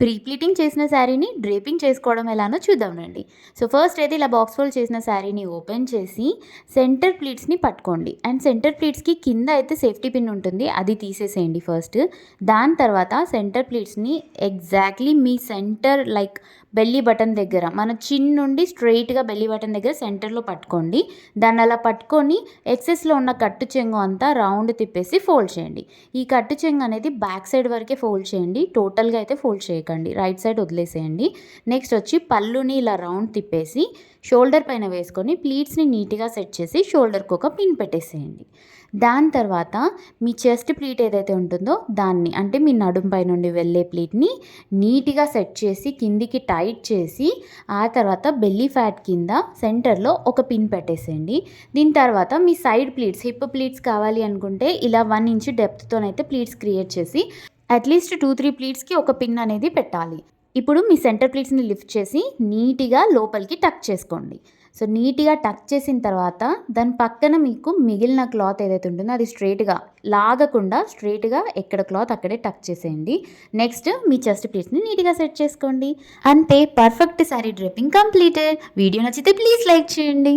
Pre pleating చేసిన శారీని draping చేసుకోవడం ఎలానో చూద్దామండి. సో ఫస్ట్ అయితే ఇలా బాక్స్ ఫోల్డ్ చేసిన శారీని ఓపెన్ చేసి సెంటర్ ప్లీట్స్ని పట్టుకోండి. అండ్ సెంటర్ ప్లీట్స్కి కింద అయితే సేఫ్టీ పిన్ ఉంటుంది, అది తీసేసేయండి ఫస్ట్. దాని తర్వాత సెంటర్ ప్లీట్స్ని ఎగ్జాక్ట్లీ మీ సెంటర్ లైక్ బెల్లీ బటన్ దగ్గర, మన చిన్ నుండి స్ట్రైట్గా బెల్లీ బటన్ దగ్గర సెంటర్లో పట్టుకోండి. దాన్ని అలా పట్టుకొని ఎక్సెస్లో ఉన్న కట్టు చెంగు అంతా రౌండ్ తిప్పేసి ఫోల్డ్ చేయండి. ఈ కట్టు చెంగు అనేది బ్యాక్ సైడ్ వరకే ఫోల్డ్ చేయండి, టోటల్గా అయితే ఫోల్డ్ చేయకండి, రైట్ సైడ్ వదిలేసేయండి. నెక్స్ట్ వచ్చి పళ్ళుని ఇలా రౌండ్ తిప్పేసి షోల్డర్ పైన వేసుకొని ప్లీట్స్ని నీట్గా సెట్ చేసి షోల్డర్కి ఒక పిన్ పెట్టేసేయండి. దాని తర్వాత మీ చెస్ట్ ప్లీట్ ఏదైతే ఉంటుందో దాన్ని, అంటే మీ నడుం పై నుండి వెళ్ళే ప్లీట్ని నీట్గా సెట్ చేసి కిందికి టైట్ చేసి ఆ తర్వాత బెల్లీ ఫ్యాట్ కింద సెంటర్లో ఒక పిన్ పెట్టేసేయండి. దీని తర్వాత మీ సైడ్ ప్లీట్స్, హిప్ ప్లీట్స్ కావాలి అనుకుంటే ఇలా 1 ఇంచ్ డెప్త్తోనైతే ప్లీట్స్ క్రియేట్ చేసి అట్లీస్ట్ 2-3 ప్లీట్స్కి ఒక పిన్ అనేది పెట్టాలి. ఇప్పుడు మీ సెంటర్ ప్లీట్స్ని లిఫ్ట్ చేసి నీట్గా లోపలికి టక్ చేసుకోండి. సో నీట్గా టక్ చేసిన తర్వాత దాని పక్కన మీకు మిగిలిన క్లాత్ ఏదైతే ఉంటుందో అది స్ట్రైట్గా లాగకుండా స్ట్రైట్గా ఎక్కడ క్లాత్ అక్కడే టక్ చేసేయండి. నెక్స్ట్ మీ చెస్ట్ ప్లీట్స్ని నీట్గా సెట్ చేసుకోండి. అంతే, perfect sari draping completed. Video నచ్చితే ప్లీజ్ లైక్ చేయండి.